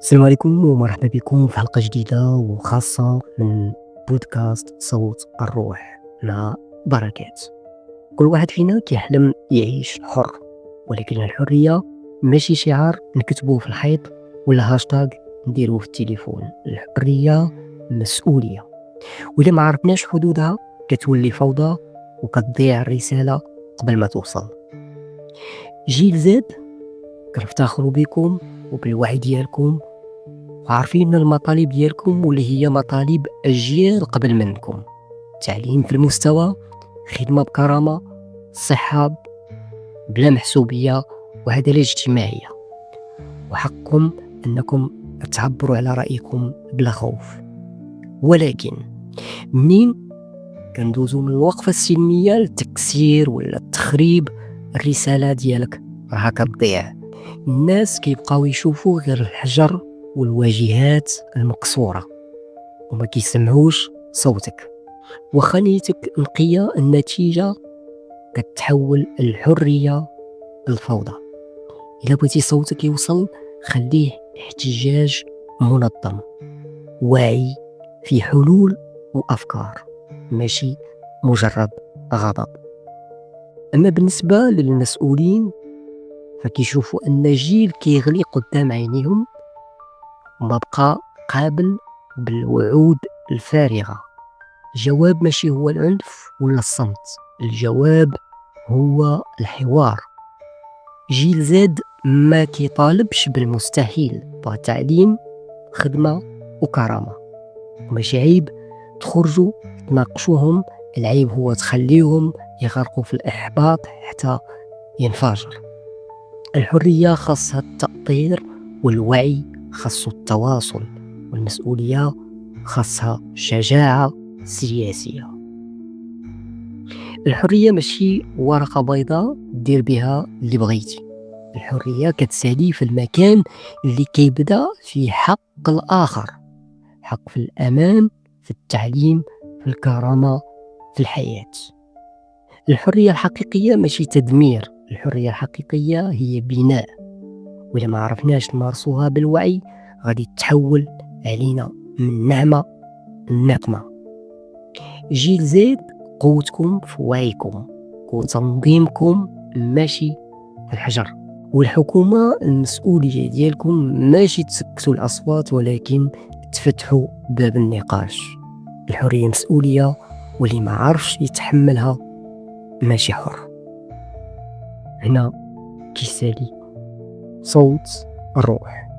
السلام عليكم ومرحبا بكم في حلقة جديدة وخاصة من بودكاست صوت الروح مع بركات. كل واحد فينا كيحلم يعيش حر، ولكن الحرية ماشي شعار نكتبوه في الحيط ولا هاشتاغ نديروه في التليفون. الحرية مسؤولية، وإذا ما عرفناش حدودها كتولي فوضى وكتضيع الرسالة قبل ما توصل. جيل زاد كنفتخروا بكم وبالوعي ديالكم، وعارفين المطالب ديالكم واللي هي مطالب أجيال قبل منكم: تعليم في المستوى، خدمة بكرامة، صحة بلا محسوبية، وعدالة اجتماعية. وحقكم أنكم تعبروا على رأيكم بلا خوف. ولكن منين كندوزو من الوقفة السلمية للتكسير ولا التخريب، الرسالة ديالك راها كتضيع. الناس كيبقاو يشوفوا غير الحجر والواجهات المكسورة وما كيسمعوش صوتك. واخا نيتك نقية، النتيجة كتحول الحرية للفوضى. إلا بغيتي صوتك يوصل، خليه احتجاج منظم، واعي، في حلول وأفكار، ماشي مجرد غضب. أما بالنسبة للمسؤولين فكيشوفوا أن جيل كيغلي قدام عينيهم وما بقى قابل بالوعود الفارغة. الجواب ماشي هو العنف ولا الصمت، الجواب هو الحوار. جيل زاد ما كيطالبش بالمستحيل، بغى تعليم، خدمة وكرامة. وماشي عيب تخرجوا تناقشوهم، العيب هو تخليهم يغرقوا في الإحباط حتى ينفجر. الحرية خاصها التأطير، والوعي خاصه التواصل، والمسؤولية خاصها شجاعة سياسية. الحرية ماشي ورقة بيضاء دير بها اللي بغيتي. الحرية كتسالي في المكان اللي كيبدا في حق الآخر، حق في الأمان، في التعليم، في الكرامة، في الحياة. الحرية الحقيقية ماشي تدمير، الحرية الحقيقية هي بناء. وإذا ما عرفناش نمارسوها بالوعي غادي تحول علينا من نعمة لنقمة. جيل زيد قوتكم في وعيكم وتنظيمكم، ماشي في الحجر. والحكومة المسؤولية ديالكم ماشي تسكتوا الأصوات، ولكن تفتحوا باب النقاش. الحرية مسؤولية، واللي ما عرفش يتحملها ماشي حر. هنا كيسالي صوت الروح.